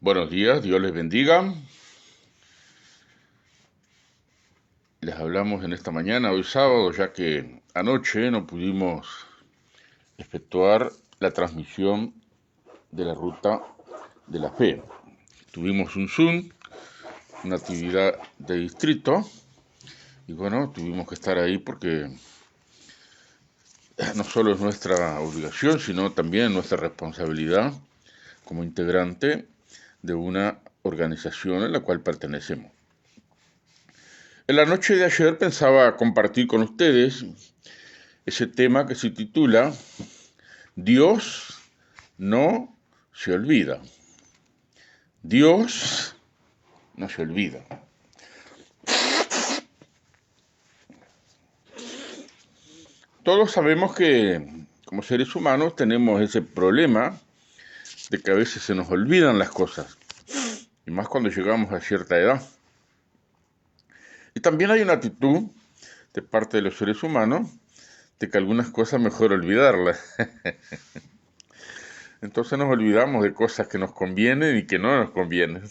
Buenos días, Dios les bendiga. Les hablamos en esta mañana, hoy sábado, ya que anoche no pudimos efectuar la transmisión de la ruta de la fe. Tuvimos un Zoom, una actividad de distrito, y bueno, tuvimos que estar ahí porque no solo es nuestra obligación, sino también nuestra responsabilidad como integrante de una organización a la cual pertenecemos. En la noche de ayer pensaba compartir con ustedes ese tema que se titula Dios no se olvida. Dios no se olvida. Todos sabemos que como seres humanos tenemos ese problema de que a veces se nos olvidan las cosas, y más cuando llegamos a cierta edad. Y también hay una actitud de parte de los seres humanos de que algunas cosas mejor olvidarlas. Entonces nos olvidamos de cosas que nos convienen y que no nos convienen.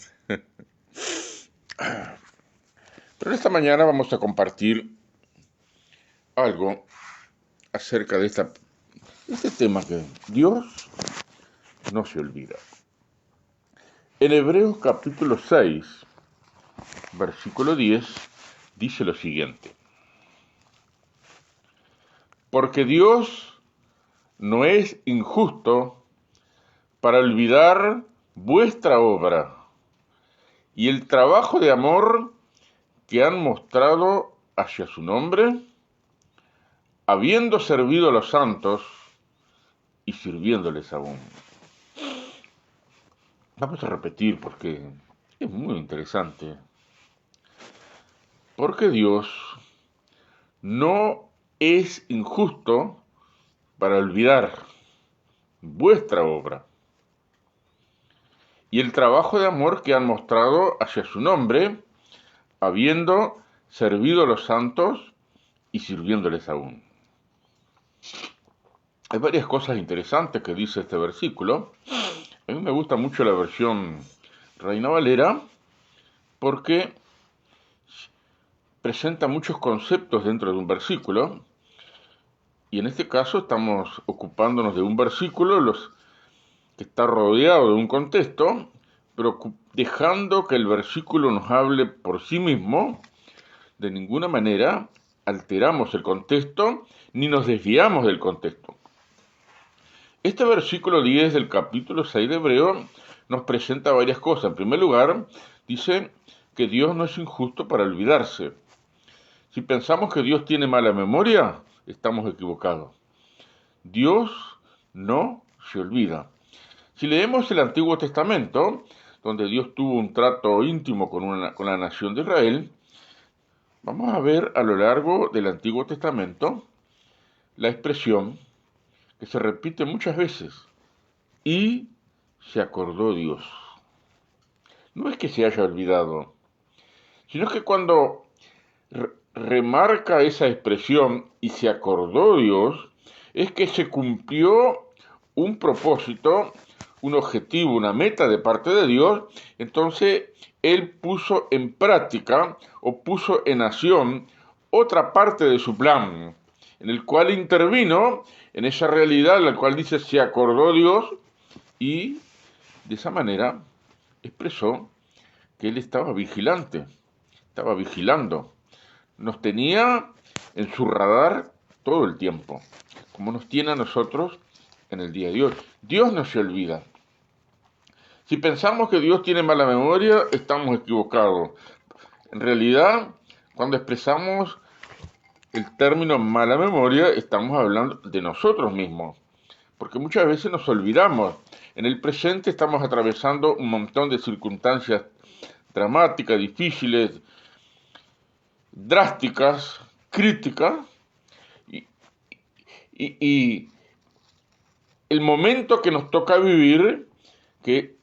Pero esta mañana vamos a compartir algo acerca de este tema que Dios no se olvida. En Hebreos capítulo 6, versículo 10, dice lo siguiente. Porque Dios no es injusto para olvidar vuestra obra y el trabajo de amor que han mostrado hacia su nombre, habiendo servido a los santos y sirviéndoles aún. Vamos a repetir porque es muy interesante. Porque Dios no es injusto para olvidar vuestra obra y el trabajo de amor que han mostrado hacia su nombre, habiendo servido a los santos y sirviéndoles aún. Hay varias cosas interesantes que dice este versículo. A mí me gusta mucho la versión Reina Valera porque presenta muchos conceptos dentro de un versículo, y en este caso estamos ocupándonos de un versículo que está rodeado de un contexto, pero dejando que el versículo nos hable por sí mismo. De ninguna manera alteramos el contexto ni nos desviamos del contexto. Este versículo 10 del capítulo 6 de Hebreo nos presenta varias cosas. En primer lugar, dice que Dios no es injusto para olvidarse. Si pensamos que Dios tiene mala memoria, estamos equivocados. Dios no se olvida. Si leemos el Antiguo Testamento, donde Dios tuvo un trato íntimo con la nación de Israel, vamos a ver a lo largo del Antiguo Testamento la expresión que se repite muchas veces: y se acordó Dios. No es que se haya olvidado, sino que cuando remarca esa expresión y se acordó Dios, es que se cumplió un propósito, un objetivo, una meta de parte de Dios. Entonces Él puso en práctica o puso en acción otra parte de su plan, en el cual intervino en esa realidad en la cual dice se acordó Dios, y de esa manera expresó que Él estaba vigilante, estaba vigilando. Nos tenía en su radar todo el tiempo, como nos tiene a nosotros en el día de hoy. Dios no se olvida. Si pensamos que Dios tiene mala memoria, estamos equivocados. En realidad, cuando expresamos el término mala memoria, estamos hablando de nosotros mismos, porque muchas veces nos olvidamos. En el presente estamos atravesando un montón de circunstancias dramáticas, difíciles, drásticas, críticas, y el momento que nos toca vivir, que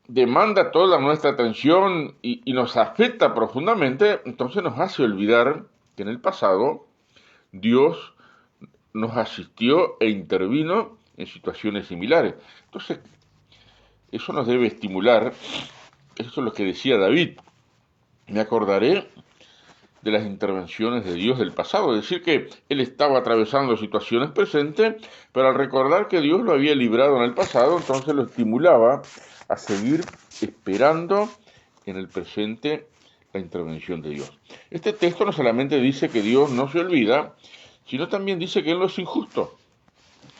demanda toda nuestra atención y nos afecta profundamente, entonces nos hace olvidar que en el pasado Dios nos asistió e intervino en situaciones similares. Entonces, Eso nos debe estimular. Eso es lo que decía David. Me acordaré de las intervenciones de Dios del pasado, es decir, que él estaba atravesando situaciones presentes, pero al recordar que Dios lo había librado en el pasado, entonces lo estimulaba a seguir esperando en el presente la intervención de Dios. Este texto no solamente dice que Dios no se olvida, sino también dice que Él no es injusto.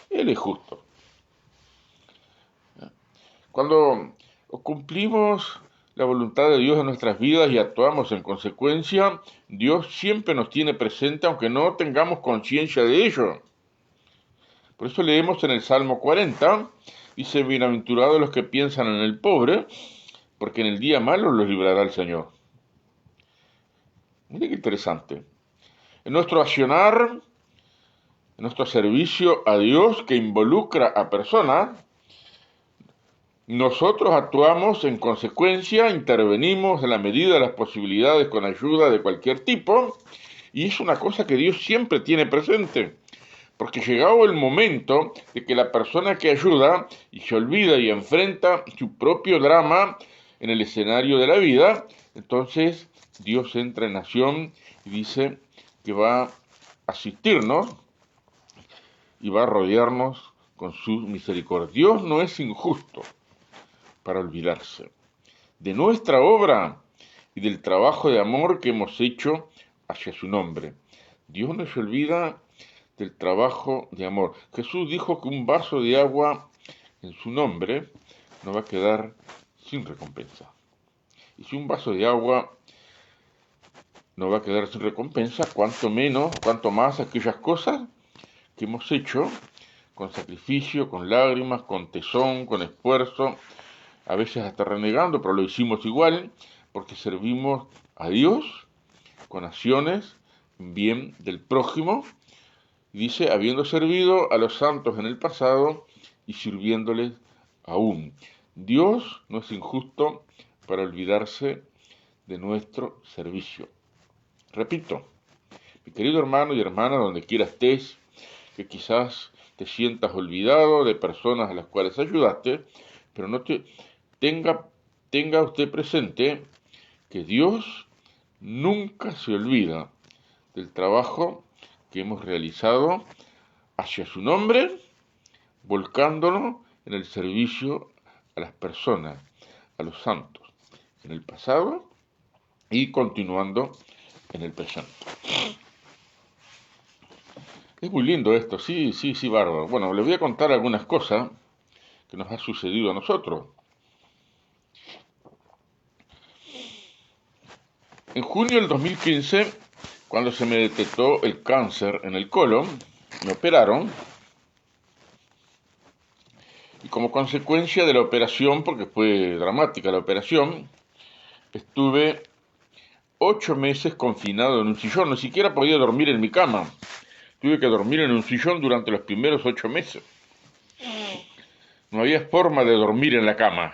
Él es justo. Cuando cumplimos la voluntad de Dios en nuestras vidas y actuamos en consecuencia, Dios siempre nos tiene presente aunque no tengamos conciencia de ello. Por eso leemos en el Salmo 40, dice, bienaventurados los que piensan en el pobre, porque en el día malo los librará el Señor. Mira qué interesante. En nuestro accionar, en nuestro servicio a Dios que involucra a personas, nosotros actuamos en consecuencia, intervenimos en la medida de las posibilidades con ayuda de cualquier tipo, y es una cosa que Dios siempre tiene presente, porque llegado el momento de que la persona que ayuda y se olvida y enfrenta su propio drama en el escenario de la vida, entonces Dios entra en acción y dice que va a asistirnos y va a rodearnos con su misericordia. Dios no es injusto para olvidarse de nuestra obra y del trabajo de amor que hemos hecho hacia su nombre. Dios no se olvida del trabajo de amor. Jesús dijo que un vaso de agua en su nombre no va a quedar sin recompensa. Y si un vaso de agua no va a quedar sin recompensa, cuanto más aquellas cosas que hemos hecho con sacrificio, con lágrimas, con tesón, con esfuerzo, a veces hasta renegando, pero lo hicimos igual, porque servimos a Dios con acciones en bien del prójimo, y dice, habiendo servido a los santos en el pasado y sirviéndoles aún. Dios no es injusto para olvidarse de nuestro servicio. Repito, mi querido hermano y hermana, donde quiera estés, que quizás te sientas olvidado de personas a las cuales ayudaste, pero tenga usted presente que Dios nunca se olvida del trabajo que hemos realizado hacia su nombre, volcándonos en el servicio a las personas, a los santos, en el pasado y continuando en el presente. Es muy lindo esto, sí, bárbaro. Bueno, les voy a contar algunas cosas que nos ha sucedido a nosotros. En junio del 2015, cuando se me detectó el cáncer en el colon, me operaron y como consecuencia de la operación, porque fue dramática la operación, estuve 8 meses confinado en un sillón, ni siquiera podía dormir en mi cama. Tuve que dormir en un sillón durante los primeros 8 meses. No había forma de dormir en la cama.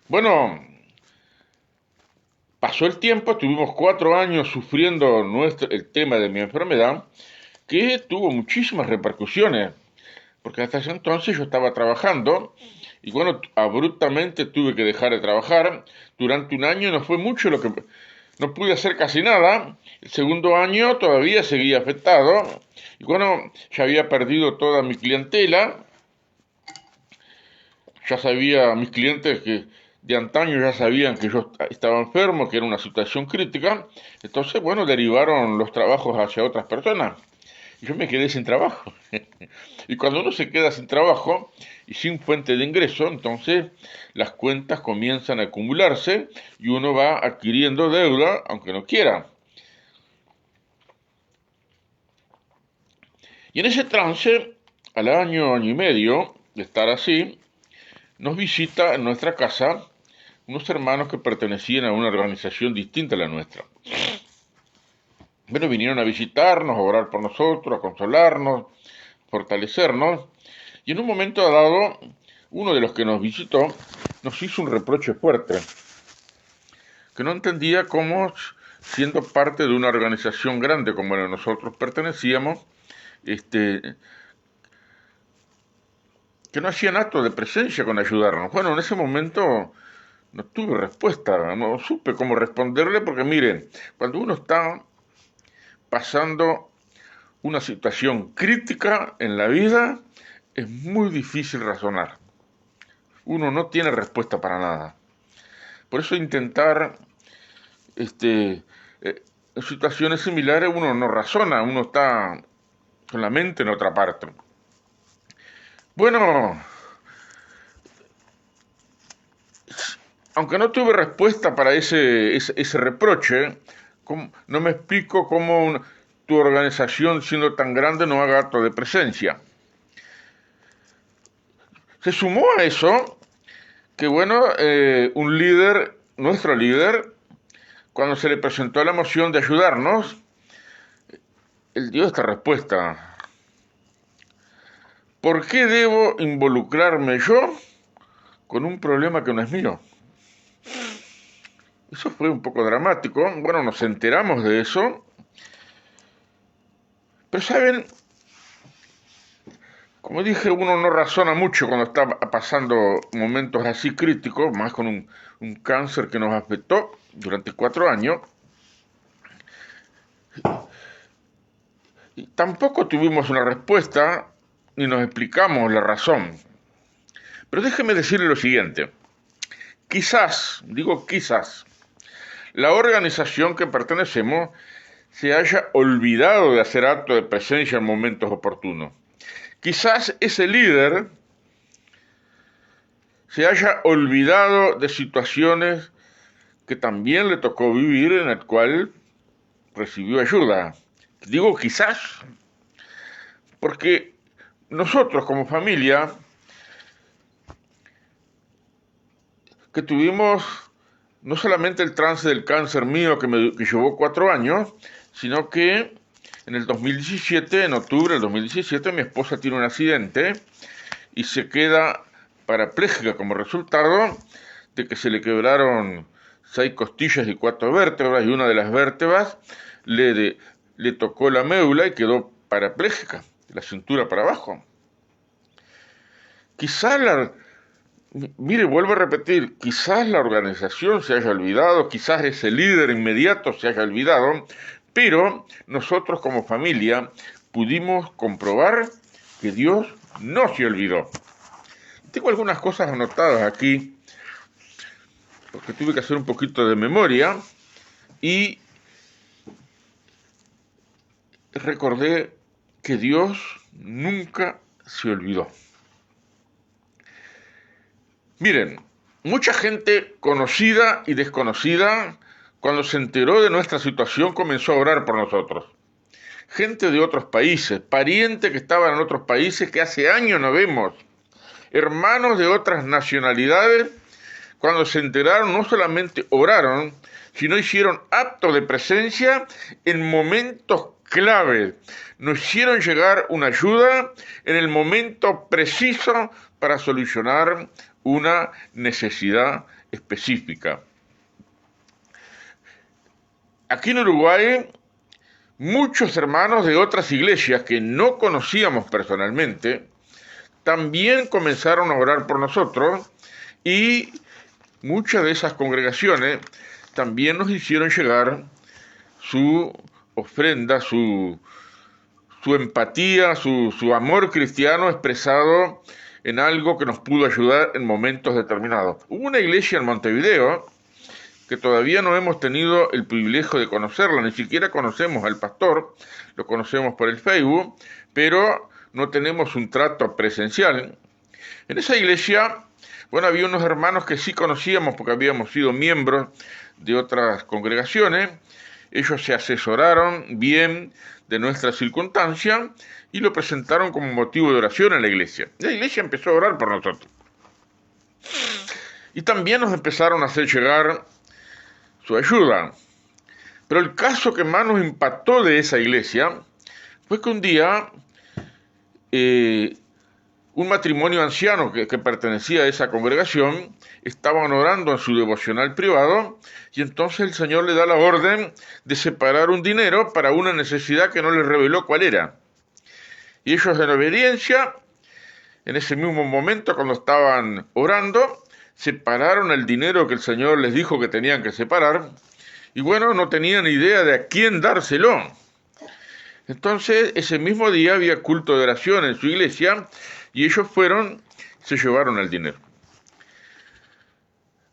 Bueno, pasó el tiempo, tuvimos 4 años sufriendo el tema de mi enfermedad, que tuvo muchísimas repercusiones, porque hasta ese entonces yo estaba trabajando, y bueno, abruptamente tuve que dejar de trabajar. Durante un año no fue mucho lo que... No pude hacer casi nada. El segundo año todavía seguía afectado, y bueno, ya había perdido toda mi clientela. Ya sabía, mis clientes que de antaño ya sabían que yo estaba enfermo, que era una situación crítica. Entonces, bueno, derivaron los trabajos hacia otras personas. Y yo me quedé sin trabajo. Y cuando uno se queda sin trabajo y sin fuente de ingreso, entonces las cuentas comienzan a acumularse y uno va adquiriendo deuda, aunque no quiera. Y en ese trance, al año y medio de estar así, nos visita en nuestra casa unos hermanos que pertenecían a una organización distinta a la nuestra. Bueno, vinieron a visitarnos, a orar por nosotros, a consolarnos, fortalecernos, y en un momento dado, uno de los que nos visitó nos hizo un reproche fuerte, que no entendía cómo, siendo parte de una organización grande como la nosotros pertenecíamos, que no hacían acto de presencia con ayudarnos. Bueno, en ese momento no tuve respuesta, no supe cómo responderle, porque miren, cuando uno está pasando una situación crítica en la vida, es muy difícil razonar. Uno no tiene respuesta para nada. Por eso intentar, en situaciones similares uno no razona, uno está con la mente en otra parte. Bueno, aunque no tuve respuesta para ese reproche, no me explico cómo tu organización, siendo tan grande, no haga acto de presencia. Se sumó a eso que, bueno, un líder, nuestro líder, cuando se le presentó la moción de ayudarnos, él dio esta respuesta: ¿por qué debo involucrarme yo con un problema que no es mío? Eso fue un poco dramático. Bueno, nos enteramos de eso. Pero saben, como dije, uno no razona mucho cuando está pasando momentos así críticos, más con un cáncer que nos afectó durante 4 años. Y tampoco tuvimos una respuesta ni nos explicamos la razón. Pero déjeme decirle lo siguiente. Quizás, digo quizás, la organización que pertenecemos se haya olvidado de hacer acto de presencia en momentos oportunos. Quizás ese líder se haya olvidado de situaciones que también le tocó vivir, en el cual recibió ayuda. Digo quizás, porque nosotros como familia, que tuvimos no solamente el trance del cáncer mío que llevó 4 años, sino que en el 2017, en octubre del 2017, mi esposa tiene un accidente y se queda parapléjica como resultado de que se le quebraron 6 costillas y 4 vértebras, y una de las vértebras le tocó la médula y quedó parapléjica, de la cintura para abajo. Mire, vuelvo a repetir, quizás la organización se haya olvidado, quizás ese líder inmediato se haya olvidado, pero nosotros como familia pudimos comprobar que Dios no se olvidó. Tengo algunas cosas anotadas aquí, porque tuve que hacer un poquito de memoria, y recordé que Dios nunca se olvidó. Miren, mucha gente conocida y desconocida, cuando se enteró de nuestra situación, comenzó a orar por nosotros. Gente de otros países, parientes que estaban en otros países que hace años no vemos, hermanos de otras nacionalidades, cuando se enteraron no solamente oraron, sino hicieron acto de presencia en momentos clave. Nos hicieron llegar una ayuda en el momento preciso para solucionar una necesidad específica. Aquí en Uruguay, muchos hermanos de otras iglesias que no conocíamos personalmente, también comenzaron a orar por nosotros, y muchas de esas congregaciones también nos hicieron llegar su ofrenda, su empatía, su amor cristiano expresado en algo que nos pudo ayudar en momentos determinados. Hubo una iglesia en Montevideo que todavía no hemos tenido el privilegio de conocerla, ni siquiera conocemos al pastor, lo conocemos por el Facebook, pero no tenemos un trato presencial. En esa iglesia, bueno, había unos hermanos que sí conocíamos porque habíamos sido miembros de otras congregaciones. Ellos se asesoraron bien de nuestra circunstancia y lo presentaron como motivo de oración en la iglesia. La iglesia empezó a orar por nosotros. Y también nos empezaron a hacer llegar su ayuda. Pero el caso que más nos impactó de esa iglesia fue que un día un matrimonio anciano que pertenecía a esa congregación estaban orando en su devocional privado, y entonces el Señor le da la orden de separar un dinero para una necesidad que no les reveló cuál era. Y ellos, en obediencia, En ese mismo momento, cuando estaban orando, separaron el dinero que el Señor les dijo que tenían que separar, y bueno, no tenían idea de a quién dárselo. Entonces, ese mismo día había culto de oración en su iglesia, y ellos fueron, se llevaron el dinero.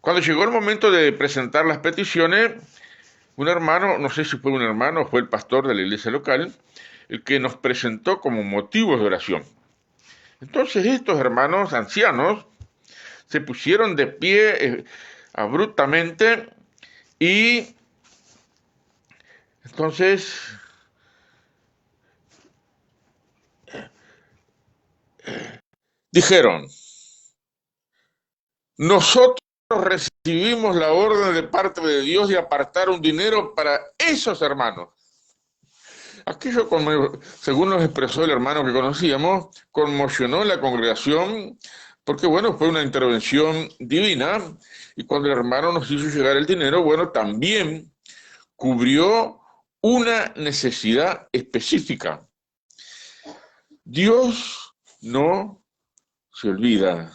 Cuando llegó el momento de presentar las peticiones, un hermano, no sé si fue un hermano o fue el pastor de la iglesia local, el que nos presentó como motivos de oración. Entonces estos hermanos ancianos se pusieron de pie abruptamente y entonces dijeron, nosotros recibimos la orden de parte de Dios de apartar un dinero para esos hermanos. Aquello, según nos expresó el hermano que conocíamos, conmocionó la congregación porque, bueno, fue una intervención divina y cuando el hermano nos hizo llegar el dinero, bueno, también cubrió una necesidad específica. Dios no se olvida.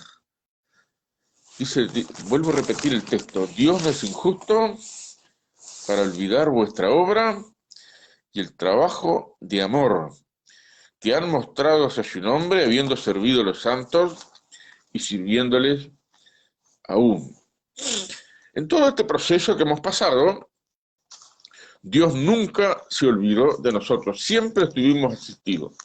Dice, vuelvo a repetir el texto, Dios no es injusto para olvidar vuestra obra y el trabajo de amor que han mostrado hacia su nombre, habiendo servido a los santos y sirviéndoles aún. En todo este proceso que hemos pasado, Dios nunca se olvidó de nosotros, siempre estuvimos asistidos.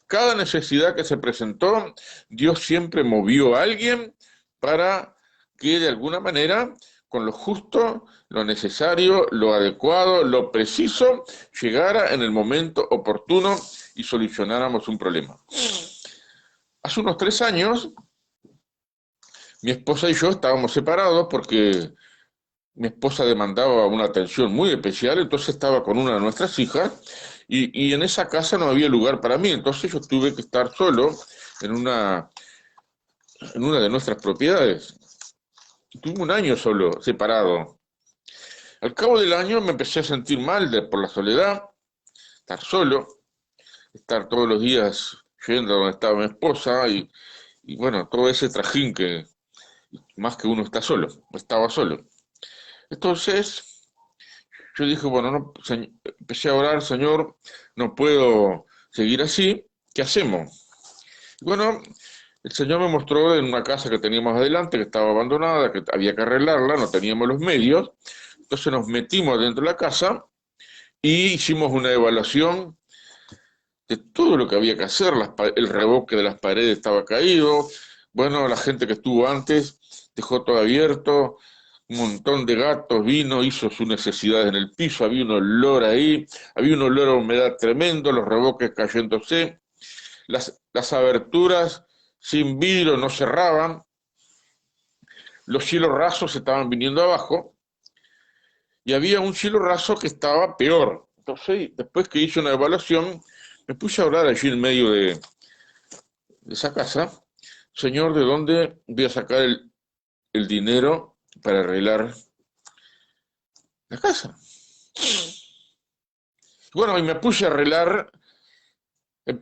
Cada necesidad que se presentó, Dios siempre movió a alguien para que de alguna manera, con lo justo, lo necesario, lo adecuado, lo preciso, llegara en el momento oportuno y solucionáramos un problema. Hace unos 3 años, mi esposa y yo estábamos separados porque mi esposa demandaba una atención muy especial, entonces estaba con una de nuestras hijas y en esa casa no había lugar para mí, entonces yo tuve que estar solo en una de nuestras propiedades. Tuve un año solo, separado. Al cabo del año me empecé a sentir mal por la soledad, estar solo, estar todos los días yendo a donde estaba mi esposa y bueno, todo ese trajín que más que uno está solo, estaba solo. Entonces yo dije, bueno, no, empecé a orar, Señor, no puedo seguir así, ¿qué hacemos? Y bueno, el Señor me mostró en una casa que teníamos adelante, que estaba abandonada, que había que arreglarla, no teníamos los medios, entonces nos metimos dentro de la casa y hicimos una evaluación de todo lo que había que hacer, el revoque de las paredes estaba caído, bueno, la gente que estuvo antes dejó todo abierto, un montón de gatos vino, hizo sus necesidades en el piso, había un olor ahí, había un olor a humedad tremendo, los revoques cayéndose, las aberturas sin vidrio no cerraban, los cielos rasos estaban viniendo abajo y había un cielo raso que estaba peor. Entonces, después que hice una evaluación, me puse a orar allí en medio de esa casa, Señor, ¿de dónde voy a sacar el dinero para arreglar la casa? Bueno, y me puse a arreglar, em-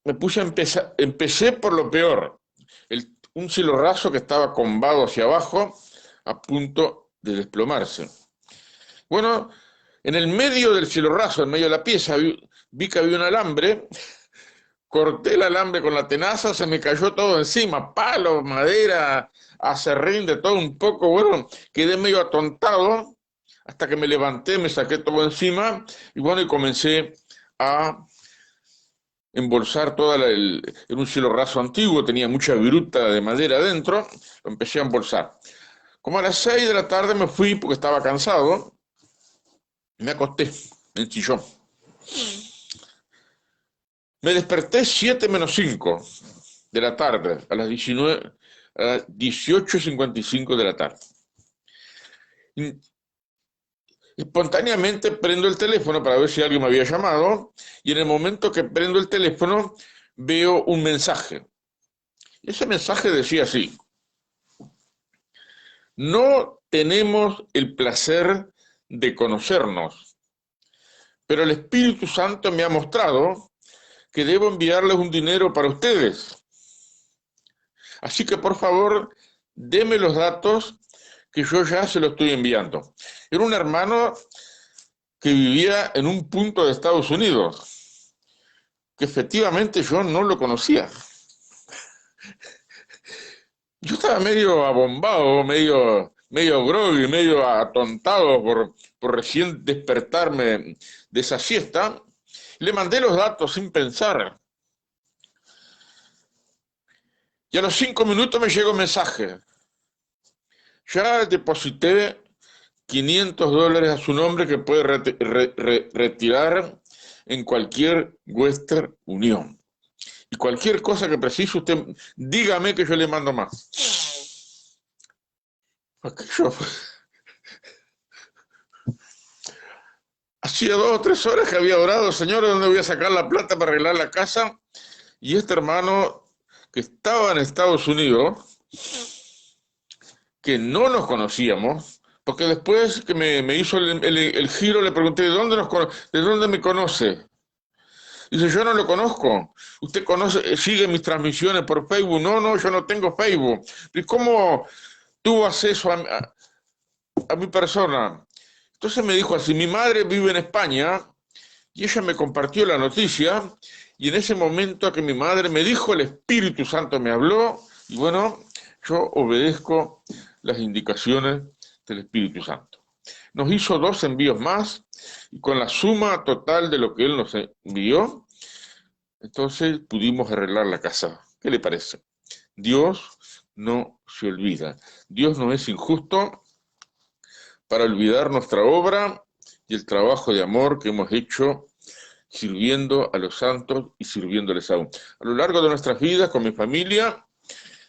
me puse a empezar, empecé por lo peor, un cielo raso que estaba combado hacia abajo, a punto de desplomarse. Bueno, en el medio del cielo raso, en medio de la pieza, vi que había un alambre, corté el alambre con la tenaza, se me cayó todo encima, palo, madera, acerrín, de todo un poco, bueno, quedé medio atontado, hasta que me levanté, me saqué todo encima, y bueno, y comencé a embolsar en un cielo raso antiguo, tenía mucha viruta de madera adentro, lo empecé a embolsar. Como a las 6 de la tarde me fui porque estaba cansado, me acosté en el sillón. Me desperté 7 menos 5 de la tarde, a las 18:55 de la tarde. Espontáneamente prendo el teléfono para ver si alguien me había llamado y en el momento que prendo el teléfono veo un mensaje. Ese mensaje decía así: no tenemos el placer de conocernos, pero el Espíritu Santo me ha mostrado que debo enviarles un dinero para ustedes. Así que por favor, deme los datos que yo ya se los estoy enviando. Era un hermano que vivía en un punto de Estados Unidos, que efectivamente yo no lo conocía. Yo estaba medio abombado, medio groggy, medio atontado por recién despertarme de esa siesta. Le mandé los datos sin pensar. Y a los 5 minutos me llegó un mensaje. Ya deposité $500 a su nombre que puede retirar en cualquier Western Union. Y cualquier cosa que precise, usted dígame que yo le mando más. Aquello hacía 2 o 3 horas que había orado, Señor, ¿de dónde voy a sacar la plata para arreglar la casa? Y este hermano que estaba en Estados Unidos, que no nos conocíamos, porque después que me hizo el giro le pregunté, ¿de dónde me conoce? Dice, yo no lo conozco. ¿Usted sigue mis transmisiones por Facebook? No, yo no tengo Facebook. ¿Y cómo tuvo acceso a mi persona? Entonces me dijo así, mi madre vive en España y ella me compartió la noticia y en ese momento a que mi madre me dijo, el Espíritu Santo me habló y bueno, yo obedezco las indicaciones del Espíritu Santo. Nos hizo 2 envíos más y con la suma total de lo que él nos envió, entonces pudimos arreglar la casa. ¿Qué le parece? Dios no se olvida. Dios no es injusto para olvidar nuestra obra y el trabajo de amor que hemos hecho sirviendo a los santos y sirviéndoles aún. A lo largo de nuestras vidas con mi familia,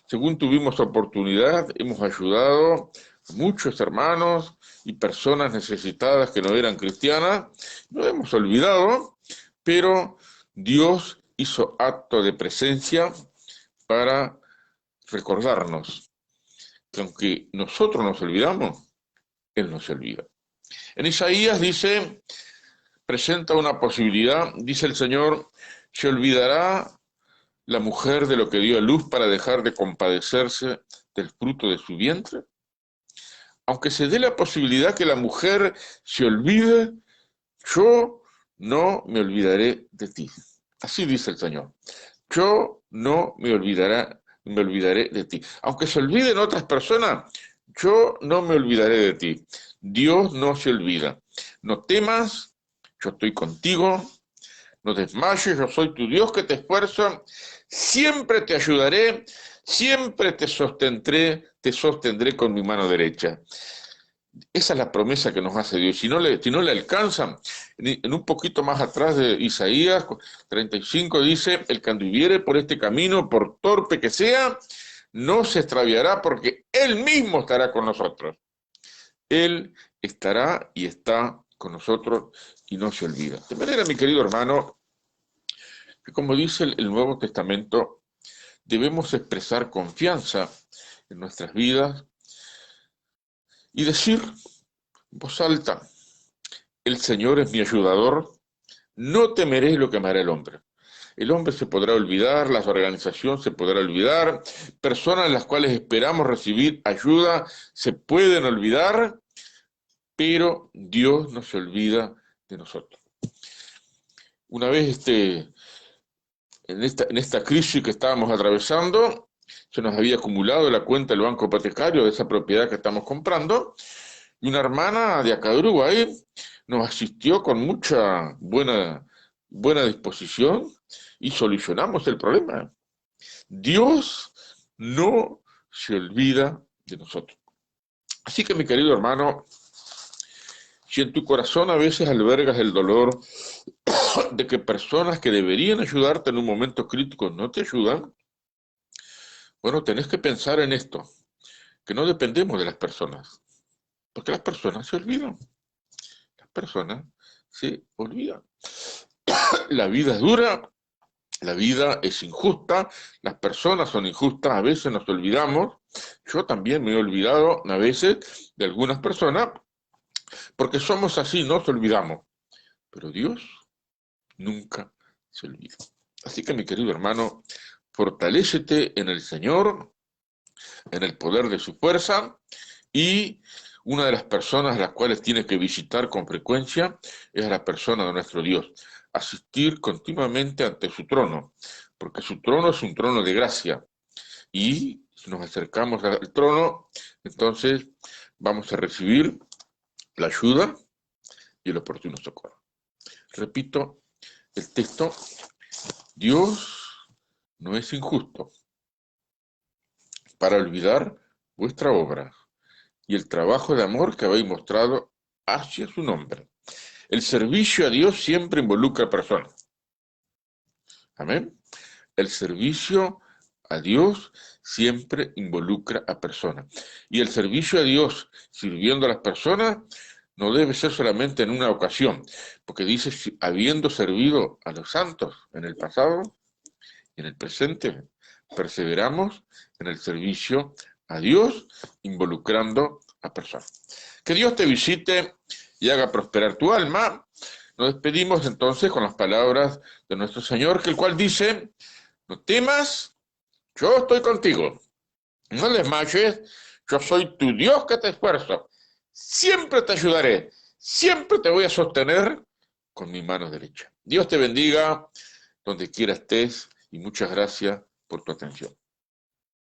según tuvimos oportunidad, hemos ayudado a muchos hermanos y personas necesitadas que no eran cristianas. No hemos olvidado, pero Dios hizo acto de presencia para recordarnos que aunque nosotros nos olvidamos, Él no se olvida. En Isaías presenta una posibilidad, dice el Señor, ¿se olvidará la mujer de lo que dio a luz para dejar de compadecerse del fruto de su vientre? Aunque se dé la posibilidad que la mujer se olvide, yo no me olvidaré de ti. Así dice el Señor. Yo no me olvidaré de ti. Aunque se olviden otras personas, yo no me olvidaré de ti. Dios no se olvida. No temas, yo estoy contigo. No desmayes, yo soy tu Dios que te esfuerzo. Siempre te ayudaré, siempre te sostendré con mi mano derecha. Esa es la promesa que nos hace Dios. Si no le alcanzan, en un poquito más atrás de Isaías 35 dice, el que anduviere por este camino, por torpe que sea, no se extraviará porque Él mismo estará con nosotros. Él estará y está con nosotros y no se olvida. De manera, mi querido hermano, que como dice el Nuevo Testamento, debemos expresar confianza en nuestras vidas y decir en voz alta, el Señor es mi ayudador, no temeré lo que me hará el hombre. El hombre se podrá olvidar, la organización se podrá olvidar, personas en las cuales esperamos recibir ayuda se pueden olvidar, pero Dios no se olvida de nosotros. Una vez en esta crisis que estábamos atravesando, se nos había acumulado la cuenta del banco hipotecario de esa propiedad que estamos comprando, y una hermana de acá de Uruguay nos asistió con mucha buena disposición y solucionamos el problema. Dios no se olvida de nosotros. Así que, mi querido hermano, si en tu corazón a veces albergas el dolor de que personas que deberían ayudarte en un momento crítico no te ayudan, bueno, tenés que pensar en esto, que no dependemos de las personas, porque las personas se olvidan. Las personas se olvidan. La vida es dura, la vida es injusta, las personas son injustas, a veces nos olvidamos. Yo también me he olvidado a veces de algunas personas, porque somos así, nos olvidamos. Pero Dios nunca se olvida. Así que, mi querido hermano, fortalécete en el Señor, en el poder de su fuerza, y una de las personas a las cuales tiene que visitar con frecuencia es a la persona de nuestro Dios, asistir continuamente ante su trono, porque su trono es un trono de gracia, y si nos acercamos al trono, entonces vamos a recibir la ayuda y el oportuno socorro. Repito el texto: Dios no es injusto para olvidar vuestra obra y el trabajo de amor que habéis mostrado hacia su nombre. El servicio a Dios siempre involucra a personas. Amén. El servicio a Dios siempre involucra a personas. Y el servicio a Dios sirviendo a las personas no debe ser solamente en una ocasión, porque dice, habiendo servido a los santos en el pasado y en el presente, perseveramos en el servicio a Dios, involucrando a personas. Que Dios te visite y haga prosperar tu alma. Nos despedimos entonces con las palabras de nuestro Señor, que el cual dice: no temas, yo estoy contigo. No desmayes, yo soy tu Dios que te esfuerzo. Siempre te ayudaré, siempre te voy a sostener con mi mano derecha. Dios te bendiga donde quiera estés y muchas gracias por tu atención.